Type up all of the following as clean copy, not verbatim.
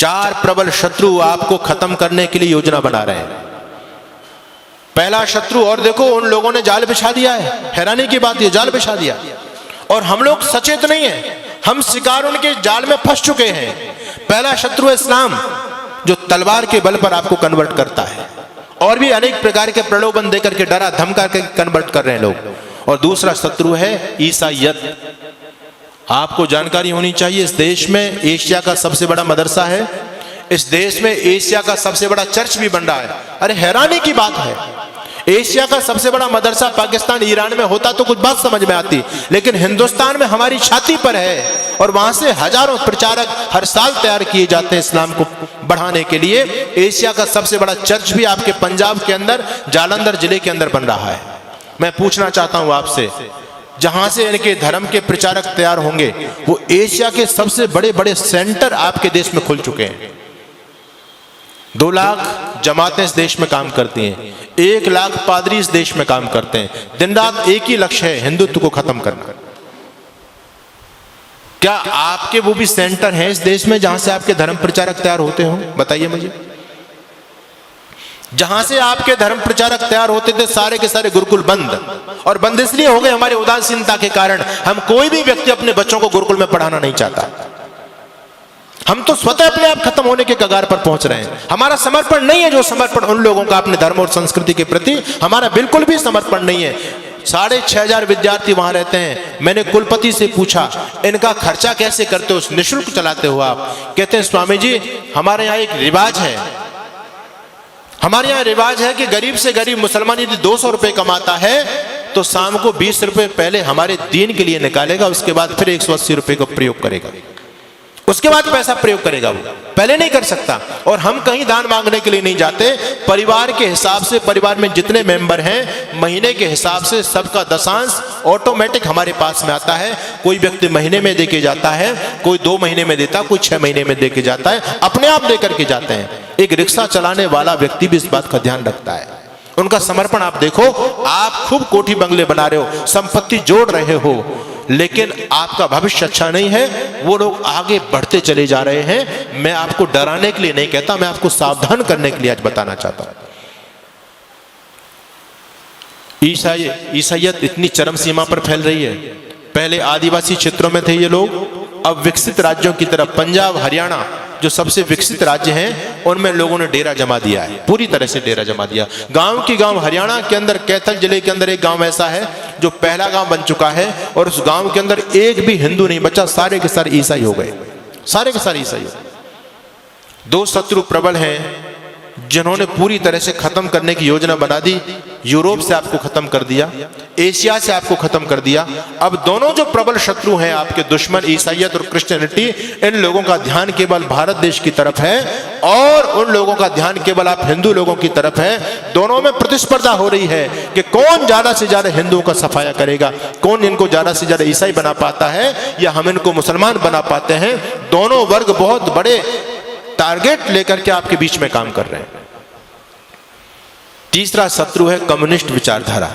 चार प्रबल शत्रु आपको खत्म करने के लिए योजना बना रहे हैं। पहला शत्रु, और देखो उन लोगों ने जाल बिछा दिया है, हैरानी की बात ये, जाल बिछा दिया और हम लोग सचेत नहीं है, हम शिकार उनके जाल में फंस चुके हैं। पहला शत्रु है इस्लाम, जो तलवार के बल पर आपको कन्वर्ट करता है, और भी अनेक प्रकार के प्रलोभन देकर के डरा धमका के कन्वर्ट कर रहे हैं लोग। और दूसरा शत्रु है ईसाईयत। आपको जानकारी होनी चाहिए, इस देश में एशिया का सबसे बड़ा मदरसा है, इस देश में एशिया का सबसे बड़ा चर्च भी बन रहा है। अरे हैरानी की बात है, एशिया का सबसे बड़ा मदरसा पाकिस्तान ईरान में होता तो कुछ बात समझ में आती, लेकिन हिंदुस्तान में हमारी छाती पर है और वहां से हजारों प्रचारक हर साल तैयार किए जाते हैं इस्लाम को बढ़ाने के लिए। एशिया का सबसे बड़ा चर्च भी आपके पंजाब के अंदर जालंधर जिले के अंदर बन रहा है। मैं पूछना चाहता हूं आपसे, जहां से इनके धर्म के प्रचारक तैयार होंगे, वो एशिया के सबसे बड़े बड़े सेंटर आपके देश में खुल चुके हैं। 2 लाख जमातें इस देश में काम करती हैं, 1 लाख पादरी इस देश में काम करते हैं। दिन रात एक ही लक्ष्य है, हिंदुत्व को खत्म करना। क्या आपके वो भी सेंटर हैं इस देश में जहां से आपके धर्म प्रचारक तैयार होते हो? बताइए मुझे। जहां से आपके धर्म प्रचारक तैयार होते थे, सारे के सारे गुरुकुल बंद, और बंद इसलिए हो गए हमारे उदासीनता के कारण। हम कोई भी व्यक्ति अपने बच्चों को गुरुकुल में पढ़ाना नहीं चाहता। हम तो स्वतः अपने आप खत्म होने के कगार पर पहुंच रहे हैं। हमारा समर्पण नहीं है जो समर्पण उन लोगों का अपने धर्म और संस्कृति के प्रति, हमारा बिल्कुल भी समर्पण नहीं है। 6500 विद्यार्थी वहां रहते हैं। मैंने कुलपति से पूछा, इनका खर्चा कैसे करते हो, निःशुल्क चलाते हो आप? कहते हैं स्वामी जी, हमारे यहाँ एक रिवाज है, हमारे यहाँ रिवाज है कि गरीब से गरीब मुसलमान यदि 200 रुपए कमाता है तो शाम को 20 रुपए पहले हमारे दीन के लिए निकालेगा, उसके बाद फिर 180 रुपए का प्रयोग करेगा, उसके बाद पैसा प्रयोग करेगा, वो पहले नहीं कर सकता। और हम कहीं दान मांगने के लिए नहीं जाते, परिवार के हिसाब से, परिवार में जितने मेंबर हैं महीने के हिसाब से सबका दशांश ऑटोमेटिक हमारे पास में आता है। कोई व्यक्ति महीने में देके जाता है, कोई 2 महीने में देता, कोई 6 महीने में देके जाता है, अपने आप देकर के जाते हैं। एक रिक्शा चलाने वाला व्यक्ति भी इस बात का ध्यान रखता है। उनका समर्पण आप देखो। आप खूब कोठी बंगले बना रहे हो, संपत्ति जोड़ रहे हो, लेकिन आपका भविष्य अच्छा नहीं है। वो लोग आगे बढ़ते चले जा रहे हैं। मैं आपको डराने के लिए नहीं कहता, मैं आपको सावधान करने के लिए आज बताना चाहता हूं। ईसाईयत इतनी चरम सीमा पर फैल रही है। पहले आदिवासी क्षेत्रों में थे ये लोग, अब विकसित राज्यों की तरफ, पंजाब हरियाणा जो सबसे विकसित राज्य हैं, उनमें लोगों ने डेरा जमा दिया है, पूरी तरह से डेरा जमा दिया। गांव की गांव हरियाणा के अंदर कैथल जिले के अंदर एक गांव ऐसा है जो पहला गांव बन चुका है, और उस गांव के अंदर एक भी हिंदू नहीं बचा, सारे के सारे ईसाई हो गए, सारे के सारे ईसाई हो गए। 2 शत्रु प्रबल हैं जिन्होंने पूरी तरह से खत्म करने की योजना बना दी। यूरोप से आपको खत्म कर दिया, एशिया से आपको खत्म कर दिया। अब दोनों जो प्रबल शत्रु हैं आपके दुश्मन, ईसाईयत और क्रिश्चियनिटी, इन लोगों का ध्यान केवल भारत देश की तरफ है और उन लोगों का ध्यान केवल आप हिंदू लोगों की तरफ है। दोनों में प्रतिस्पर्धा हो रही है कि कौन ज्यादा से ज्यादा हिंदुओं का सफाया करेगा, कौन इनको ज्यादा से ज्यादा ईसाई बना पाता है या हम इनको मुसलमान बना पाते हैं। दोनों वर्ग बहुत बड़े टारगेट लेकर के आपके बीच में काम कर रहे हैं। तीसरा शत्रु है कम्युनिस्ट विचारधारा।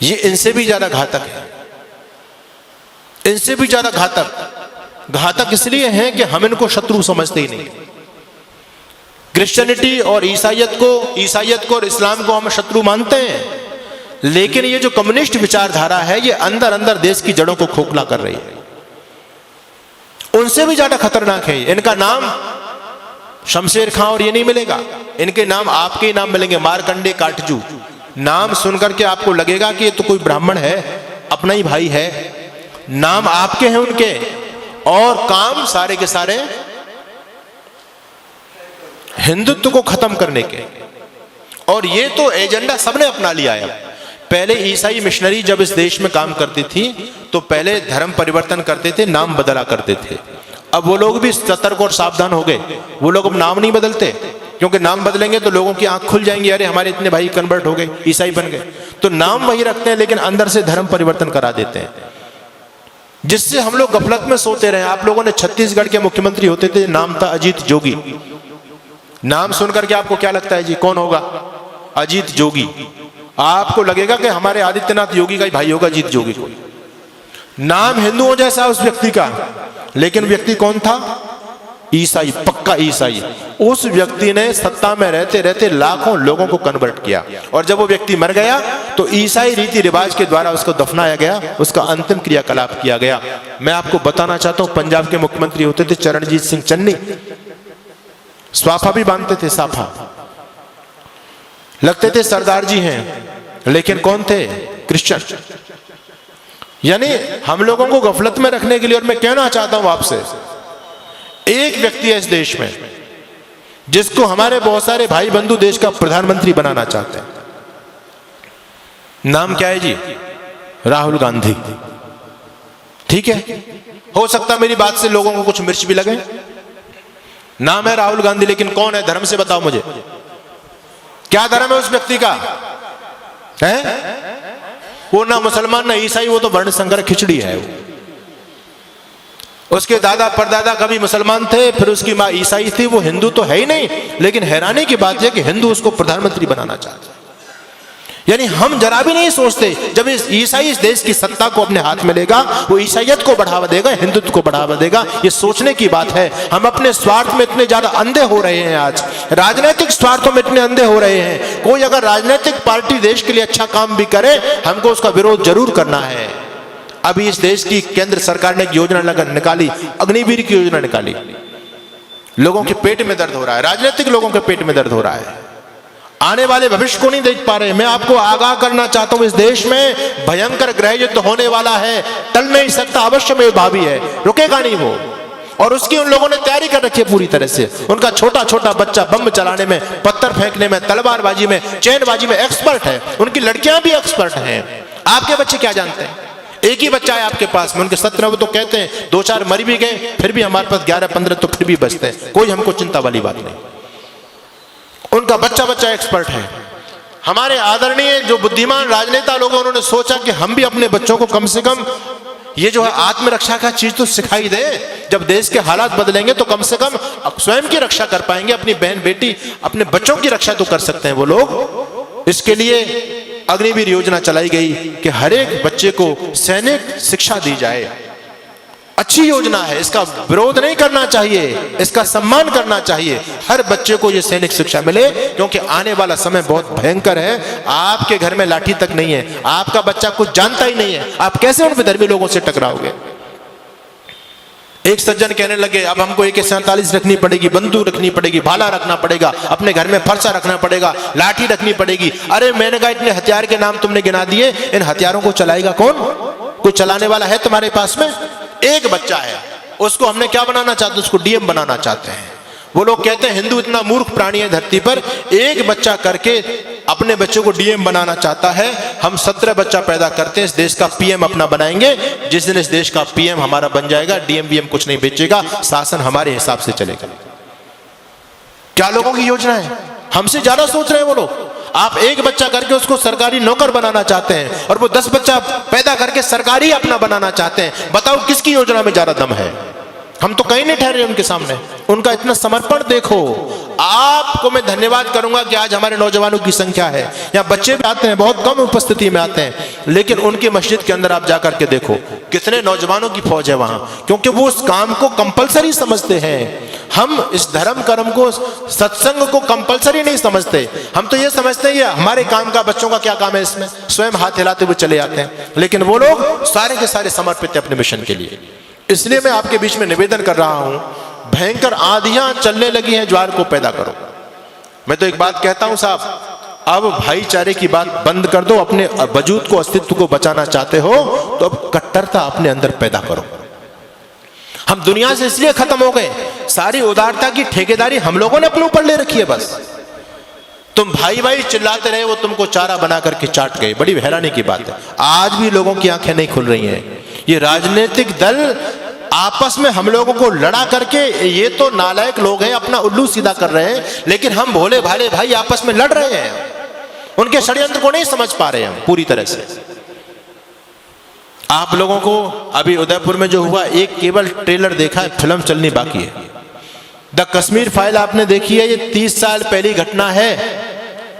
ये इनसे भी ज्यादा घातक है, इनसे भी ज्यादा घातक इसलिए है कि हम इनको शत्रु समझते ही नहीं। क्रिश्चियनिटी और ईसाईयत को और इस्लाम को हम शत्रु मानते हैं, लेकिन ये जो कम्युनिस्ट विचारधारा है ये अंदर अंदर देश की जड़ों को खोखला कर रही है। उनसे भी ज्यादा खतरनाक है। इनका नाम शमशेर खां और ये नहीं मिलेगा, इनके नाम आपके ही नाम मिलेंगे, मारकंडे काटजू। नाम सुनकर के आपको लगेगा कि ये तो कोई ब्राह्मण है, अपना ही भाई है। नाम आपके हैं उनके, और काम सारे के सारे हिंदुत्व को खत्म करने के। और ये तो एजेंडा सबने अपना लिया है। पहले ईसाई मिशनरी जब इस देश में काम करती थी तो पहले धर्म परिवर्तन करते थे, नाम बदला करते थे। अब वो लोग भी सतर्क और सावधान हो गए। वो लोग अब नाम नहीं बदलते, क्योंकि नाम बदलेंगे तो लोगों की आंख खुल जाएंगी, अरे हमारे इतने भाई कन्वर्ट हो गए, ईसाई बन गए। तो नाम वही रखते हैं लेकिन अंदर से धर्म परिवर्तन करा देते हैं, जिससे हम लोग गफलत में सोते रहे। आप लोगों ने छत्तीसगढ़ के मुख्यमंत्री होते थे, नाम था अजीत जोगी। नाम सुनकर के आपको क्या लगता है जी, कौन होगा? अजीत जोगी। आपको लगेगा कि हमारे आदित्यनाथ योगी का ही भाई होगा अजीत जोगी को। नाम हिंदुओं जैसा उस व्यक्ति का, लेकिन व्यक्ति कौन था? ईसाई, पक्का ईसाई। उस व्यक्ति ने सत्ता में रहते रहते लाखों लोगों को कन्वर्ट किया, और जब वो व्यक्ति मर गया तो ईसाई रीति रिवाज के द्वारा उसको दफनाया गया, उसका अंतिम क्रियाकलाप किया गया। मैं आपको बताना चाहता हूं, पंजाब के मुख्यमंत्री होते थे चरणजीत सिंह चन्नी, स्वाफा भी बांधते थे, साफा लगते थे, सरदार जी हैं, लेकिन कौन थे? क्रिश्चियन। यानी हम लोगों को गफलत में रखने के लिए, और मैं कहना चाहता हूं आपसे, एक व्यक्ति है इस देश में जिसको हमारे बहुत सारे भाई बंधु देश का प्रधानमंत्री बनाना चाहते हैं। नाम क्या है जी? राहुल गांधी। ठीक है, हो सकता मेरी बात से लोगों को कुछ मिर्च भी लगे। नाम है राहुल गांधी, लेकिन कौन है? धर्म से बताओ मुझे, क्या धर्म है उस व्यक्ति का? है वो ना मुसलमान ना ईसाई, वो तो वर्ण संकर खिचड़ी है। उसके दादा परदादा कभी मुसलमान थे, फिर उसकी मां ईसाई थी, वो हिंदू तो है ही नहीं। लेकिन हैरानी की बात यह कि हिंदू उसको प्रधानमंत्री बनाना चाहते हैं। यानी हम जरा भी नहीं सोचते, जब इस ईसाई इस देश की सत्ता को अपने हाथ में लेगा, वो ईसाइयत को बढ़ावा देगा, हिंदुत्व को बढ़ावा देगा। ये सोचने की बात है। हम अपने स्वार्थ में इतने ज्यादा अंधे हो रहे हैं, आज राजनीतिक स्वार्थों में इतने अंधे हो रहे हैं। कोई अगर राजनीतिक पार्टी देश के लिए अच्छा काम भी करे, हमको उसका विरोध जरूर करना है। अभी इस देश की केंद्र सरकार ने एक योजना निकाली, अग्निवीर की योजना निकाली। लोगों के पेट में दर्द हो रहा है, राजनीतिक लोगों के पेट में दर्द हो रहा है, आने वाले भविष्य को नहीं देख पा रहे। मैं आपको आगाह करना चाहता हूं, इस देश में भयंकर गृह युद्ध होने वाला है, टल नहीं सकता, अवश्य में भावी है, रुकेगा नहीं वो। और उसकी उन लोगों ने तैयारी कर रखी है पूरी तरह से। उनका छोटा छोटा बच्चा बम चलाने में, पत्थर फेंकने में, तलवारबाजी में, चैनबाजी में एक्सपर्ट है। उनकी लड़कियां भी एक्सपर्ट हैं। आपके बच्चे क्या जानते हैं? एक ही बच्चा है आपके पास में, उनके 17 वो तो कहते हैं 2-4 मर भी गए, फिर भी हमारे पास 11-15 तो फिर भी बचते हैं। कोई हमको चिंता वाली बात नहीं। उनका बच्चा बच्चा एक्सपर्ट है। हमारे आदरणीय जो बुद्धिमान राजनेता लोग हैं, उन्होंने सोचा कि हम भी अपने बच्चों को कम से कम ये जो है आत्मरक्षा का चीज तो सिखाई दे। जब देश के हालात बदलेंगे तो कम से कम स्वयं की रक्षा कर पाएंगे, अपनी बहन बेटी अपने बच्चों की रक्षा तो कर सकते हैं वो लोग। इसके लिए अग्निवीर योजना चलाई गई कि हर एक बच्चे को सैनिक शिक्षा दी जाए। अच्छी योजना है, इसका विरोध नहीं करना चाहिए, इसका सम्मान करना चाहिए। हर बच्चे को ये सैनिक शिक्षा मिले, क्योंकि आने वाला समय बहुत भयंकर है। आपके घर में लाठी तक नहीं है, आपका बच्चा कुछ जानता ही नहीं है, आप कैसे उन विधर्मी लोगों से टकराओगे? एक सज्जन कहने लगे, अब हमको AK-47 रखनी पड़ेगी, बंदूक रखनी पड़ेगी, भाला रखना पड़ेगा, अपने घर में फरसा रखना पड़ेगा, लाठी रखनी पड़ेगी। अरे मैंने कहा, इतने हथियार के नाम तुमने गिना दिए, इन हथियारों को चलाएगा कौन? कोई चलाने वाला है तुम्हारे पास में? एक बच्चा है, उसको हमने क्या बनाना चाहते हैं? उसको DM बनाना चाहते हैं। वो लोग कहते हैं हिंदू इतना मूर्ख प्राणी है धरती पर, एक बच्चा करके अपने बच्चों को DM बनाना चाहता है। हम 17 बच्चा पैदा करते हैं, इस देश का PM अपना बनाएंगे। जिस दिन इस देश का PM हमारा बन जाएगा, DM कुछ नहीं बेचेगा, शासन हमारे हिसाब से चलेगा। क्या लोगों की योजना है? हमसे ज्यादा सोच रहे हैं वो लोग। आप एक बच्चा करके उसको सरकारी नौकर बनाना चाहते हैं, और वो 10 बच्चा पैदा करके सरकारी अपना बनाना चाहते हैं। बताओ किसकी योजना में ज्यादा दम है? हम तो कहीं नहीं ठहरे उनके सामने। उनका इतना समर्पण देखो। आपको मैं धन्यवाद करूंगा कि आज हमारे नौजवानों की संख्या है, यहाँ बच्चे भी आते हैं, बहुत कम उपस्थिति में आते हैं, लेकिन उनकी मस्जिद के अंदर आप जाकर के देखो कितने नौजवानों की फौज है वहां, क्योंकि वो उस काम को कंपलसरी समझते हैं। हम इस धर्म कर्म को, सत्संग को कंपलसरी नहीं समझते। हम तो ये समझते हैं ये हमारे काम का, बच्चों का क्या काम है इसमें, स्वयं हाथ हिलाते हुए चले जाते हैं। लेकिन वो लोग सारे के सारे समर्पित है अपने मिशन के लिए। इसलिए मैं आपके बीच में निवेदन कर रहा हूं, भयंकर आंधियां चलने लगी हैं, ज्वार को पैदा करो। मैं तो एक बात कहता हूं साहब, अब भाईचारे की बात बंद कर दो। अपने वजूद को, अस्तित्व को बचाना चाहते हो तो अब कट्टरता अपने अंदर पैदा करो। हम दुनिया से इसलिए खत्म हो गए, सारी उदारता की ठेकेदारी हम लोगों ने अपने ऊपर ले रखी है। बस तुम भाई भाई चिल्लाते रहे, वो तुमको चारा बना करके चाट गए। बड़ी हैरानी की बात है, आज भी लोगों की आंखें नहीं खुल रही हैं। ये राजनीतिक दल आपस में हम लोगों को लड़ा करके, ये तो नालायक लोग हैं, अपना उल्लू सीधा कर रहे हैं, लेकिन हम भोले भाले भाई आपस में लड़ रहे हैं। उनके षड्यंत्र को नहीं समझ पा रहे हम पूरी तरह से। आप लोगों को अभी उदयपुर में जो हुआ, एक केवल ट्रेलर देखा है, फिल्म चलनी बाकी है। द कश्मीर फाइल आपने देखी है, ये 30 साल पहली घटना है।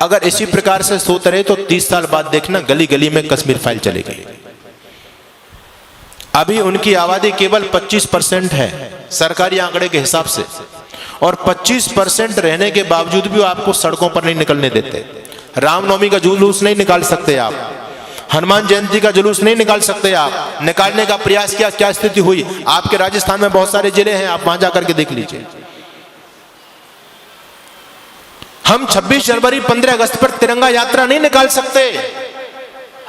अगर इसी प्रकार से सोते रहे तो 30 साल बाद देखना गली गली में कश्मीर फाइल चलेगी। अभी उनकी आबादी केवल 25% है सरकारी आंकड़े के हिसाब से, और 25% रहने के बावजूद भी वो आपको सड़कों पर नहीं निकलने देते। रामनवमी का जुलूस नहीं निकाल सकते आप, हनुमान जयंती का जुलूस नहीं निकाल सकते आप। निकालने का प्रयास किया, क्या स्थिति हुई? आपके राजस्थान में बहुत सारे जिले हैं, आप वहां जाकर के देख लीजिए। हम 26 जनवरी 15 अगस्त पर तिरंगा यात्रा नहीं निकाल सकते।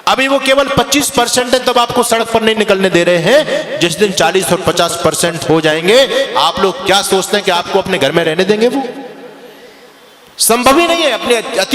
अभी वो केवल 25% है, तब आपको सड़क पर नहीं निकलने दे रहे हैं। जिस दिन 40 और 50% हो जाएंगे, आप लोग क्या सोचते हैं कि आपको अपने घर में रहने देंगे? वो संभव ही नहीं है। अपने अति